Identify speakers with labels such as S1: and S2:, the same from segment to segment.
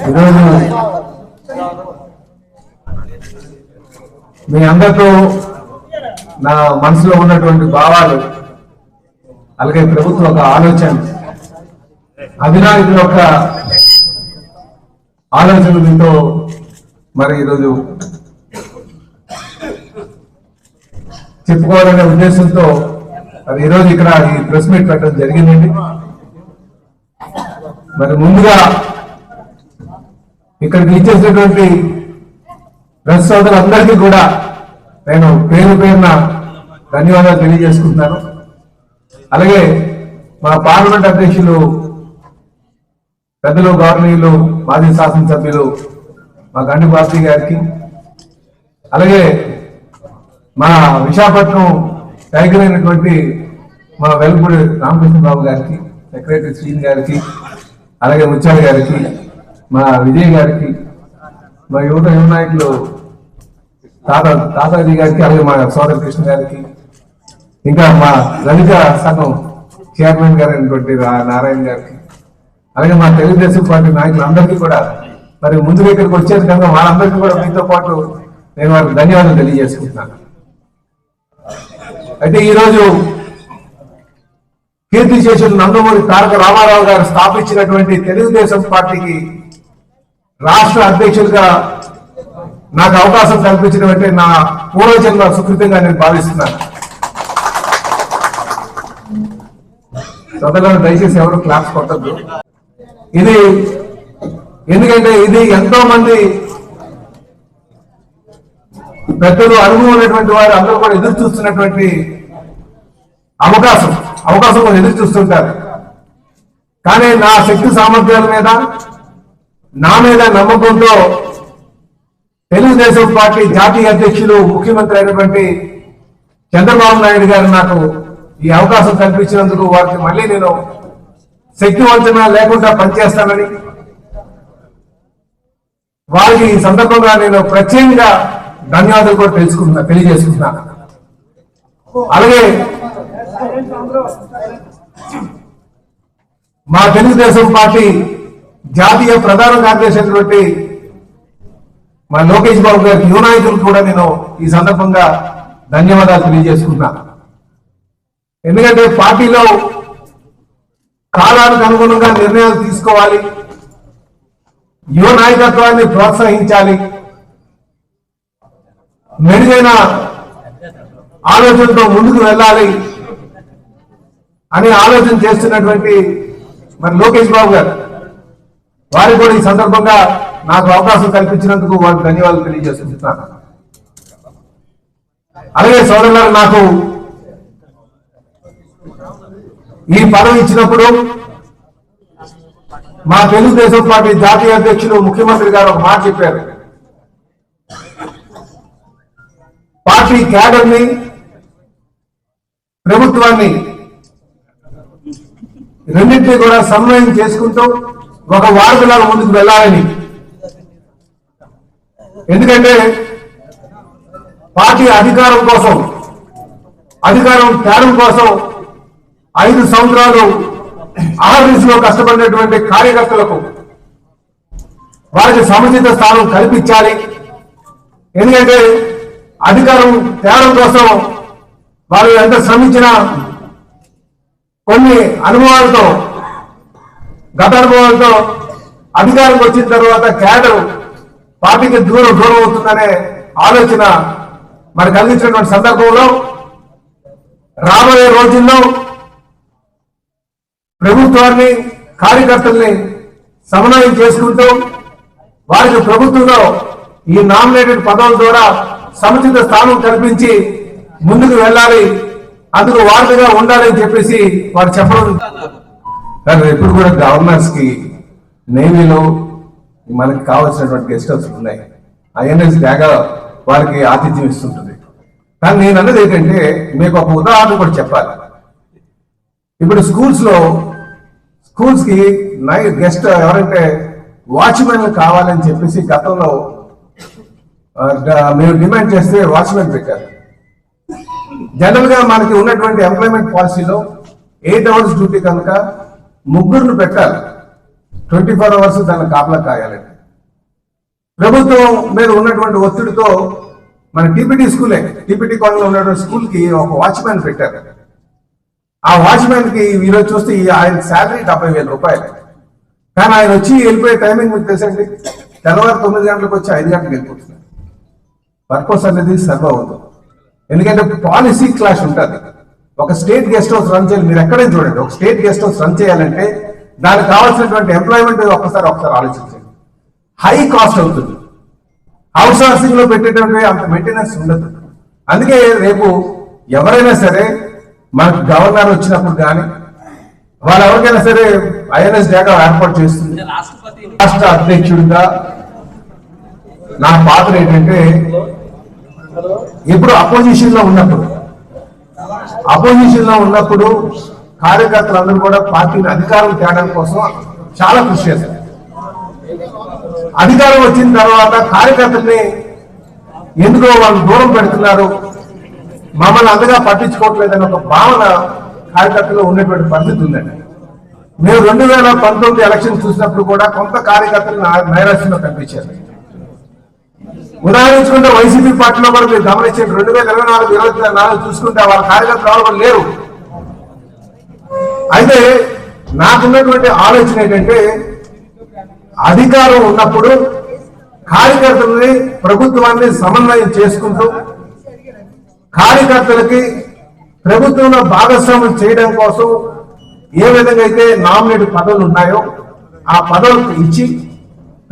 S1: ఈరోజు మీ అందరితో నా మనసులో ఉన్నటువంటి భావాలు, అలాగే ప్రభుత్వం ఒక ఆలోచన, అధినాయకుల యొక్క ఆలోచనలు మీతో మరి ఈరోజు చెప్పుకోవాలనే ఉద్దేశంతో మరి ఈరోజు ఇక్కడ ఈ ప్రెస్ మీట్ పెట్టడం జరిగిందండి. మరి ముందుగా ఇక్కడికి ఇచ్చేసినటువంటి ప్రెస్ సోదరులందరికీ కూడా నేను పేరు పేరున ధన్యవాదాలు తెలియజేసుకుంటున్నాను. అలాగే మా పార్లమెంట్ అధ్యక్షులు పెద్దలు గవర్నీయులు మాజీ శాసనసభ్యులు మా గండి బాబీ గారికి, అలాగే మా విశాఖపట్నం టైగర్ అయినటువంటి మా వెల్పూడి రామకృష్ణబాబు గారికి, సెక్రటరీ శ్రీని గారికి, అలాగే ముత్యాల గారికి, మా విజయ్ గారికి, మా యువ నాయకులు తాతాజీ గారికి, అలాగే మా సోదర కృష్ణ గారికి, ఇంకా మా దళిత సంఘం చైర్మన్ గారు అయినటువంటి నారాయణ గారికి, అలాగే మా తెలుగుదేశం పార్టీ నాయకులందరికీ కూడా మరి ముందుగా ఇక్కడికి వచ్చేది కనుక వాళ్ళందరికీ కూడా మీతో పాటు నేను వారికి ధన్యవాదాలు తెలియజేసుకుంటున్నాను. అయితే ఈరోజు కీర్తిశేషులు నందమూరి తారక రామారావు గారు స్థాపించినటువంటి తెలుగుదేశం పార్టీకి రాష్ట్ర అధ్యక్షులుగా నాకు అవకాశం కల్పించినటువంటి నా పూర్వజన్మ సుకృతంగా నేను భావిస్తున్నాను. సోదరులను దయచేసి ఎవరు క్లాప్స్ కొట్టద్దు. ఇది ఎందుకంటే ఇది ఎంతో మంది పెద్దలు, అనుభవం ఉన్నటువంటి వారు అందరూ కూడా ఎదురు చూస్తున్నటువంటి అవకాశం కూడా ఎదురు చూస్తుంటారు. కానీ నా శక్తి సామర్థ్యాల మీద, నా మీద నమ్మకంతో తెలుగుదేశం పార్టీ జాతీయ అధ్యక్షులు, ముఖ్యమంత్రి అయినటువంటి చంద్రబాబు నాయుడు గారు నాకు ఈ అవకాశం కల్పించినందుకు వారికి మళ్ళీ నేను శక్తి వంచన లేకుండా పనిచేస్తానని వారికి ఈ సందర్భంగా నేను ప్రత్యేకంగా ధన్యవాదాలు కూడా తెలియజేసుకుంటున్నాను. అలాగే మా తెలుగుదేశం పార్టీ జాతీయ ప్రధాన కార్యదర్శి అయినటువంటి మా లోకేష్ బాబు గారికి, యువ నాయకులు కూడా నేను ఈ సందర్భంగా ధన్యవాదాలు తెలియజేసుకుంటున్నాను. ఎందుకంటే పార్టీలో కాలానికి అనుగుణంగా నిర్ణయాలు తీసుకోవాలి, యువ నాయకత్వాన్ని ప్రోత్సహించాలి, మెరుగైన ఆలోచనతో ముందుకు వెళ్ళాలి అని ఆలోచన చేస్తున్నటువంటి మరి లోకేష్ బాబు గారు, వారికి కూడా ఈ సందర్భంగా నాకు అవకాశం కల్పించినందుకు వారికి ధన్యవాదాలు తెలియజేసుకుంటున్నాను. అలాగే సోదరులారు, నాకు ఈ పదవి ఇచ్చినప్పుడు మా తెలుగుదేశం పార్టీ జాతీయ అధ్యక్షులు, ముఖ్యమంత్రి గారు ఒక మాట చెప్పారు. పార్టీ క్యాడర్ని, ప్రభుత్వాన్ని రెండింటినీ కూడా సమన్వయం చేసుకుంటూ ఒక వారధిలాగా ముందుకు వెళ్ళాలని. ఎందుకంటే పార్టీ అధికారం కోసం, అధికారం త్యాగం కోసం 5 సంవత్సరాలు ఆర్ఎస్లో కష్టపడినటువంటి కార్యకర్తలకు వారికి సముచిత స్థానం కల్పించాలి. ఎందుకంటే అధికారం తేడం కోసం వారు ఎంత శ్రమించినా కొన్ని అనుభవాలతో, గత అనుభవాలతో అధికారం వచ్చిన తర్వాత క్యాడర్ పార్టీకి దూరం అవుతుందనే ఆలోచన మరి కలిగించినటువంటి సందర్భంలో రాబోయే రోజుల్లో ప్రభుత్వాన్ని, కార్యకర్తల్ని సమన్వయం చేసుకుంటూ వారికి ప్రభుత్వంలో ఈ నామినేటెడ్ పదవుల ద్వారా సముచిత స్థానం కల్పించి ముందుకు వెళ్ళాలి, అందుకు వారధిగా ఉండాలని చెప్పేసి వారు చెప్పడం. ఎప్పుడు కూడా గవర్నర్స్ కి నేవీలో మనకి కావాల్సినటువంటి గెస్ట్ హౌస్ ఉన్నాయి, ఐఎన్ఎస్ డాగా వారికి ఆతిథ్యం ఇస్తుంటుంది. కానీ నేను అన్నది ఏంటంటే మీకు ఒక ఉదాహరణ కూడా చెప్పాలి. ఇప్పుడు స్కూల్స్ కి గెస్ట్ ఎవరంటే వాచ్మెన్ కావాలని చెప్పేసి గతంలో మేము డిమాండ్ చేస్తే వాచ్మెన్ పెట్టారు. జనరల్ గా మనకి ఉన్నటువంటి ఎంప్లాయ్మెంట్ పాలసీలో 8 hours డ్యూటీ కనుక 3 పెట్టాలి, 24 hours దాన్ని కాపలా కాయాలండి. ప్రభుత్వం మీద ఉన్నటువంటి ఒత్తిడితో మన టీపీటీ స్కూలే, టీపీటీ కాలనీలో ఉన్నటువంటి స్కూల్ కి ఒక వాచ్మెన్ పెట్టారు. ఆ వాచ్మెన్ కి ఈరోజు చూస్తే ఆయన శాలరీ 70,000 రూపాయలు. కానీ ఆయన వచ్చి వెళ్ళిపోయే టైమింగ్ మీకు తెలుసండి, తెల్లవారు 9 గంటలకు వచ్చి 5 గంటలకు వెళ్ళిపోతున్నారు. పర్పస్ అనేది సర్వ్ అవుతుంది. ఎందుకంటే పాలసీ క్లాష్ ఉంటుంది. ఒక స్టేట్ గెస్ట్ హౌస్ రన్ చేయాలి, మీరు ఎక్కడైనా చూడండి, ఒక స్టేట్ గెస్ట్ హౌస్ రన్ చేయాలంటే దానికి కావాల్సినటువంటి ఎంప్లాయ్మెంట్ ఒకసారి ఆలోచించండి. హై కాస్ట్ అవుతుంది. అవుట్ సోర్సింగ్ లో పెట్టేటువంటి అంత మెయింటెనెన్స్ ఉండదు. అందుకే రేపు ఎవరైనా సరే మనకు గవర్నర్ వచ్చినప్పుడు కానీ వాళ్ళు ఎవరికైనా సరే ఐఎన్ఎస్ డేటా ఏర్పాటు చేస్తుంది. రాష్ట్ర అధ్యక్షుడిగా నా పాత్ర ఏంటంటే, ఇప్పుడు అపోజిషన్ లో ఉన్నప్పుడు కార్యకర్తలందరూ కూడా పార్టీని అధికారం తేడం కోసం చాలా కృషి చేశారు. అధికారం వచ్చిన తర్వాత కార్యకర్తల్ని ఎందుకో వాళ్ళు దూరం పెడుతున్నారు, మమ్మల్ని అంతగా పట్టించుకోవట్లేదని ఒక భావన కార్యకర్తలు ఉన్నటువంటి పరిస్థితి ఉందండి. మేము 2019 ఎలక్షన్ చూసినప్పుడు కూడా కొంత కార్యకర్తలు నైరాశ్యంలో కనిపించారు. ఉదాహరించుకుంటే వైసీపీ పార్టీలో కూడా మీరు గమనించండి, 2024 చూసుకుంటే వాళ్ళ కార్యకర్తలు కూడా లేరు. అయితే నాకున్నటువంటి ఆలోచన ఏంటంటే, అధికారం ఉన్నప్పుడు కార్యకర్తలని ప్రభుత్వాన్ని సమన్వయం చేసుకుంటూ కార్యకర్తలకి ప్రభుత్వంలో భాగస్వామ్యం చేయడం కోసం ఏ విధంగా అయితే నామినేట్ పదవులు ఉన్నాయో ఆ పదవులకు ఇచ్చి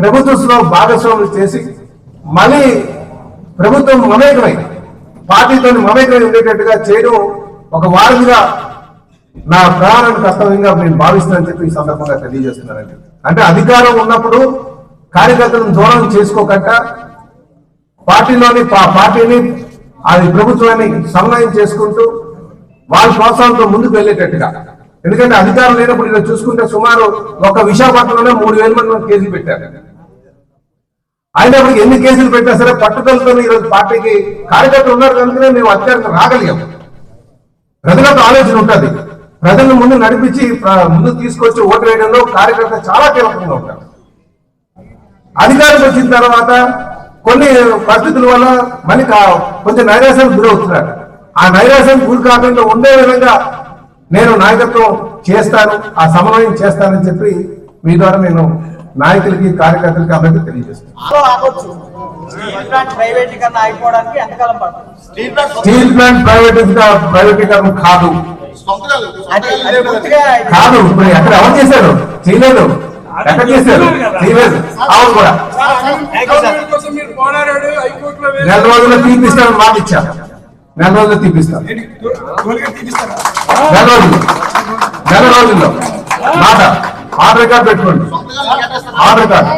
S1: ప్రభుత్వంలో భాగస్వామ్యం చేసి మళ్ళీ ప్రభుత్వం మమేకమై పార్టీతో మమేకమై ఉండేటట్టుగా చేయడం ఒక వారధిగా నా ప్రధాన కర్తవ్యంగా నేను భావిస్తానని చెప్పి ఈ సందర్భంగా తెలియజేస్తున్నానండి. అంటే అధికారం ఉన్నప్పుడు కార్యకర్తలను దూరం చేసుకోకుండా పార్టీని అది ప్రభుత్వాన్ని సమన్వయం చేసుకుంటూ వాళ్ళ ప్రోత్సాహంతో ముందుకు వెళ్ళేటట్టుగా. ఎందుకంటే అధికారం లేనప్పుడు ఇలా చూసుకుంటే సుమారు ఒక విశాఖపట్నంలోనే 3,000 మంది కేసులు పెట్టారు. అయినప్పుడు ఎన్ని కేసులు పెట్టినా సరే పట్టుదలతో ఈరోజు పార్టీకి కార్యకర్తలు ఉన్నారు కనుకనే మేము అధికారంగా రాగలిగాం. ప్రజలకు ఆలోచన ఉంటుంది, ప్రజలను ముందు నడిపించి ముందుకు తీసుకొచ్చి ఓటు వేయడంలో కార్యకర్త చాలా కీలకంగా ఉంటారు. అధికారం వచ్చిన తర్వాత కొన్ని పరిస్థితుల వల్ల మళ్ళీ కొంచెం నైరాశ్యానికి గురవుతున్నారు. ఆ నైరాశ్యానికి గురి కాకుండా ఉండే విధంగా నేను నాయకత్వం చేస్తాను, ఆ సమన్వయం చేస్తానని చెప్పి మీ ద్వారా నేను నాయకులకి కార్యకర్తలకి అందరికీ తెలియజేస్తాను. స్టీల్ ప్లాంట్ ప్రైవేటీకరణ కాదు. ఇప్పుడు ఎక్కడ ఎవరు చేశారు? చేయలేదు. ఎక్కడ చేశారు? చేయలేదు. అవును కూడా 4 రోజుల్లో తీపిస్తాను మాట ఇచ్చాను. 4 రోజుల్లో తీపిస్తాను. 4 రోజుల్లో మాట ఆర్డర్ కార్డు పెట్టుకోండి. Order card